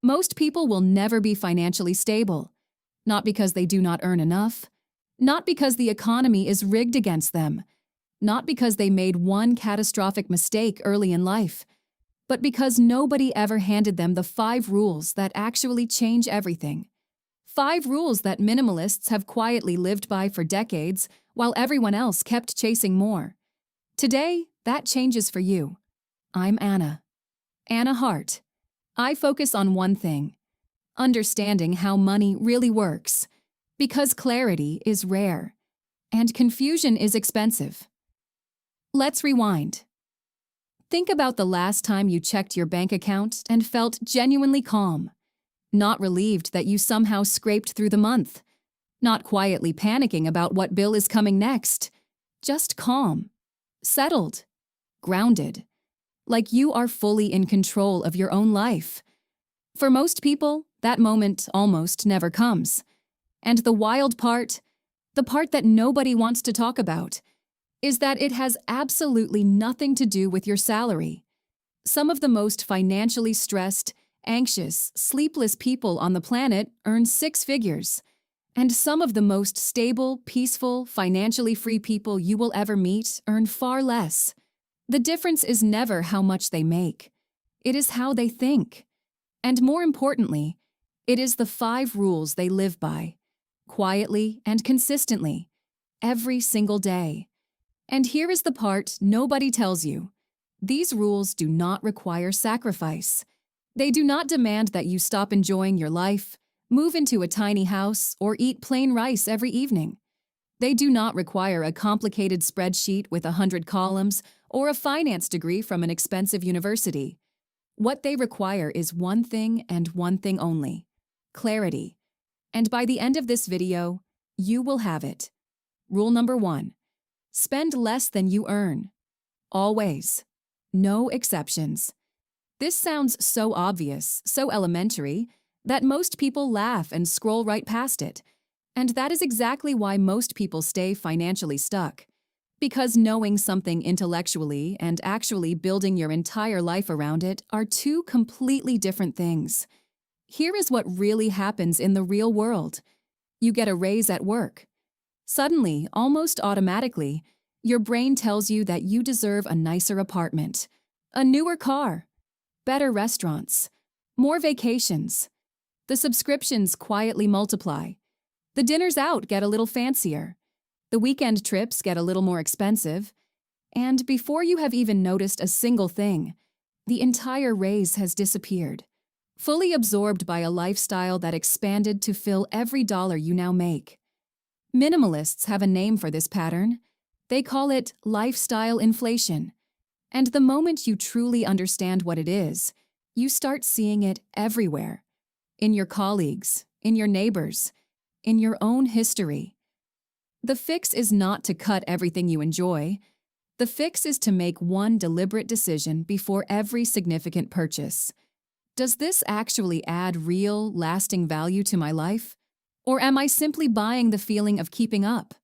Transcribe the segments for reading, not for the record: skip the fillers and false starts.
Most people will never be financially stable, not because they do not earn enough, not because the economy is rigged against them, not because they made one catastrophic mistake early in life, but because nobody ever handed them the 5 rules that actually change everything. 5 rules that minimalists have quietly lived by for decades while everyone else kept chasing more. Today, that changes for you. I'm Anna Hart. I focus on one thing: understanding how money really works, because clarity is rare and confusion is expensive. Let's rewind. Think about the last time you checked your bank account and felt genuinely calm, not relieved that you somehow scraped through the month, not quietly panicking about what bill is coming next, just calm, settled, grounded, like you are fully in control of your own life. For most people, that moment almost never comes. And the wild part, the part that nobody wants to talk about, is that it has absolutely nothing to do with your salary. Some of the most financially stressed, anxious, sleepless people on the planet earn 6 figures, and some of the most stable, peaceful, financially free people you will ever meet earn far less. The difference is never how much they make. It is how they think. And more importantly, it is the 5 rules they live by, quietly and consistently, every single day. And here is the part nobody tells you. These rules do not require sacrifice. They do not demand that you stop enjoying your life, move into a tiny house, or eat plain rice every evening. They do not require a complicated spreadsheet with 100 columns or a finance degree from an expensive university. What they require is one thing and one thing only: clarity. And by the end of this video, you will have it. Rule number 1. Spend less than you earn. Always. No exceptions. This sounds so obvious, so elementary, that most people laugh and scroll right past it. And that is exactly why most people stay financially stuck. Because knowing something intellectually and actually building your entire life around it are 2 completely different things. Here is what really happens in the real world. You get a raise at work. Suddenly, almost automatically, your brain tells you that you deserve a nicer apartment, a newer car, better restaurants, more vacations. The subscriptions quietly multiply. The dinners out get a little fancier. The weekend trips get a little more expensive. And before you have even noticed a single thing, the entire raise has disappeared, fully absorbed by a lifestyle that expanded to fill every dollar you now make. Minimalists have a name for this pattern. They call it lifestyle inflation. And the moment you truly understand what it is, you start seeing it everywhere. In your colleagues, in your neighbors, in your own history. The fix is not to cut everything you enjoy. The fix is to make one deliberate decision before every significant purchase. Does this actually add real, lasting value to my life? Or am I simply buying the feeling of keeping up?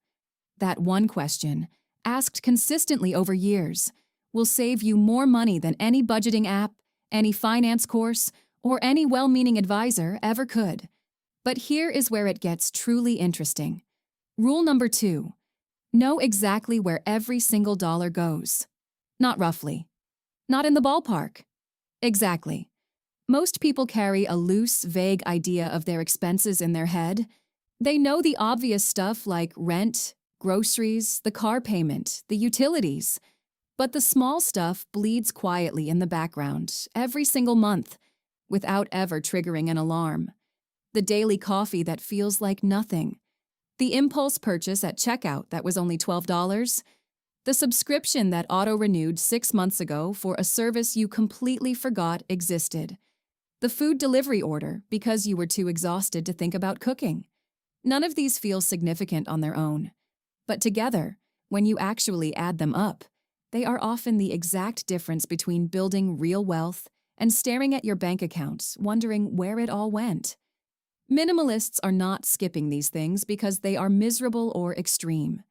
That one question, asked consistently over years, will save you more money than any budgeting app, any finance course, or any well-meaning advisor ever could. But here is where it gets truly interesting. Rule number 2. Know exactly where every single dollar goes. Not roughly. Not in the ballpark. Exactly. Most people carry a loose, vague idea of their expenses in their head. They know the obvious stuff like rent, groceries, the car payment, the utilities. But the small stuff bleeds quietly in the background every single month without ever triggering an alarm. The daily coffee that feels like nothing. The impulse purchase at checkout that was only $12. The subscription that auto-renewed 6 months ago for a service you completely forgot existed. The food delivery order because you were too exhausted to think about cooking. None of these feel significant on their own. But together, when you actually add them up, they are often the exact difference between building real wealth and staring at your bank account, wondering where it all went. Minimalists are not skipping these things because they are miserable or extreme.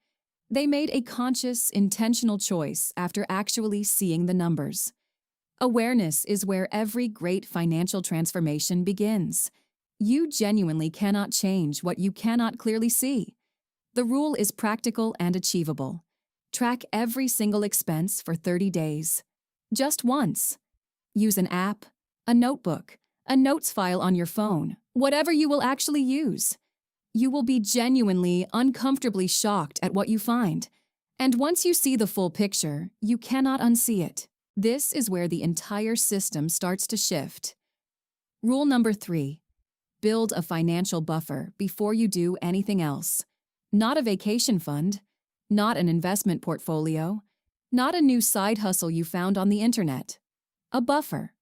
They made a conscious, intentional choice after actually seeing the numbers. Awareness is where every great financial transformation begins. You genuinely cannot change what you cannot clearly see. The rule is practical and achievable. Track every single expense for 30 days. Just once. Use an app, a notebook, a notes file on your phone, whatever you will actually use. You will be genuinely, uncomfortably shocked at what you find. And once you see the full picture, you cannot unsee it. This is where the entire system starts to shift. Rule number 3. Build a financial buffer before you do anything else. Not a vacation fund, not an investment portfolio, not a new side hustle you found on the internet. A buffer.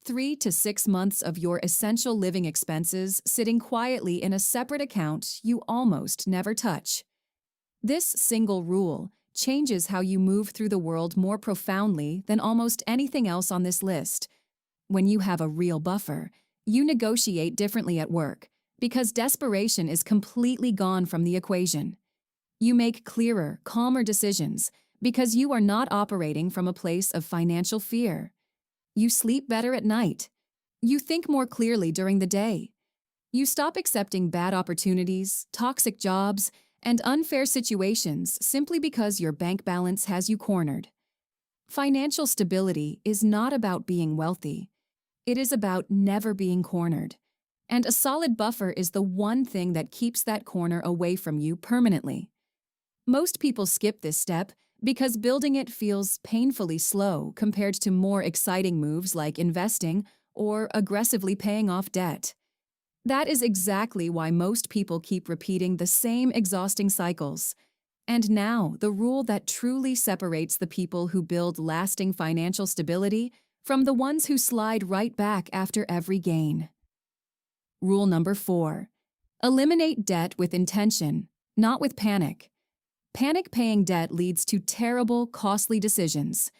3 to 6 months of your essential living expenses sitting quietly in a separate account you almost never touch. This single rule changes how you move through the world more profoundly than almost anything else on this list. When you have a real buffer, you negotiate differently at work because desperation is completely gone from the equation. You make clearer, calmer decisions because you are not operating from a place of financial fear. You sleep better at night. You think more clearly during the day. You stop accepting bad opportunities, toxic jobs, and unfair situations simply because your bank balance has you cornered. Financial stability is not about being wealthy. It is about never being cornered. And a solid buffer is the one thing that keeps that corner away from you permanently. Most people skip this step because building it feels painfully slow compared to more exciting moves like investing or aggressively paying off debt. That is exactly why most people keep repeating the same exhausting cycles. And now, the rule that truly separates the people who build lasting financial stability from the ones who slide right back after every gain. Rule number 4. Eliminate debt with intention, not with panic. Panic-paying debt leads to terrible, costly decisions.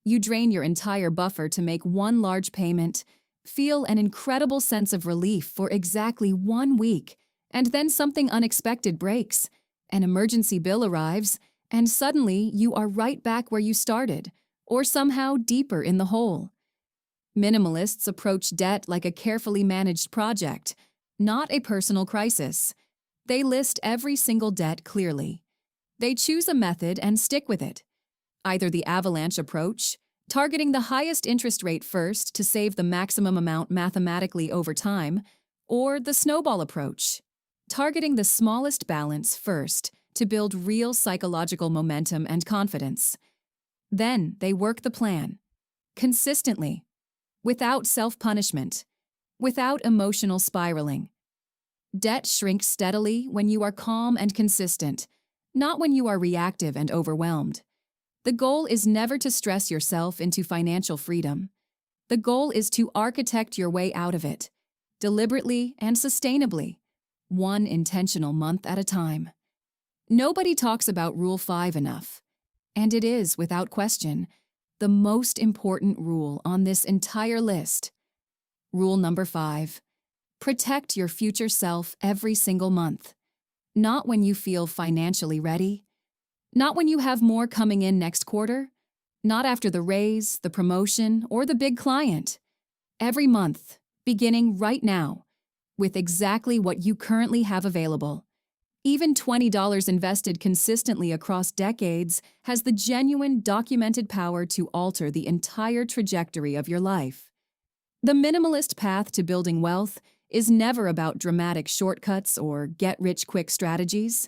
You drain your entire buffer to make one large payment, feel an incredible sense of relief for exactly 1 week, and then something unexpected breaks. An emergency bill arrives, and suddenly you are right back where you started, or somehow deeper in the hole. Minimalists approach debt like a carefully managed project, not a personal crisis. They list every single debt clearly. They choose a method and stick with it. Either the avalanche approach, targeting the highest interest rate first to save the maximum amount mathematically over time, or the snowball approach, targeting the smallest balance first to build real psychological momentum and confidence. Then they work the plan, consistently, without self-punishment, without emotional spiraling. Debt shrinks steadily when you are calm and consistent, not when you are reactive and overwhelmed. The goal is never to stress yourself into financial freedom. The goal is to architect your way out of it, deliberately and sustainably, one intentional month at a time. Nobody talks about Rule 5 enough, and it is, without question, the most important rule on this entire list. Rule number 5. Protect your future self every single month. Not when you feel financially ready. Not when you have more coming in next quarter. Not after the raise, the promotion, or the big client. Every month, beginning right now, with exactly what you currently have available. Even $20 invested consistently across decades has the genuine, documented power to alter the entire trajectory of your life. The minimalist path to building wealth is never about dramatic shortcuts or get-rich-quick strategies.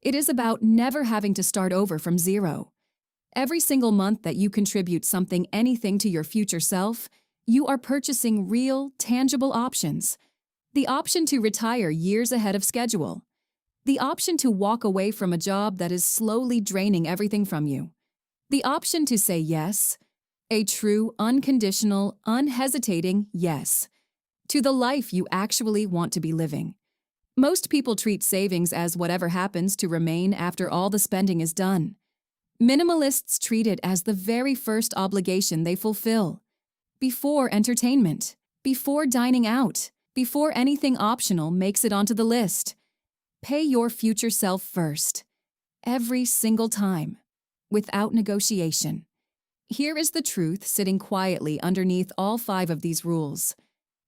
It is about never having to start over from zero. Every single month that you contribute anything to your future self, you are purchasing real, tangible options. The option to retire years ahead of schedule. The option to walk away from a job that is slowly draining everything from you. The option to say yes, a true, unconditional, unhesitating yes, to the life you actually want to be living. Most people treat savings as whatever happens to remain after all the spending is done. Minimalists treat it as the very first obligation they fulfill. Before entertainment, before dining out, before anything optional makes it onto the list. Pay your future self first. Every single time. Without negotiation. Here is the truth sitting quietly underneath all 5 of these rules.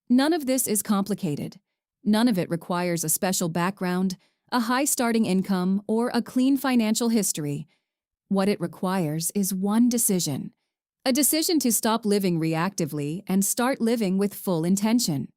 None of this is complicated. None of it requires a special background, a high starting income, or a clean financial history. What it requires is one decision. A decision to stop living reactively and start living with full intention.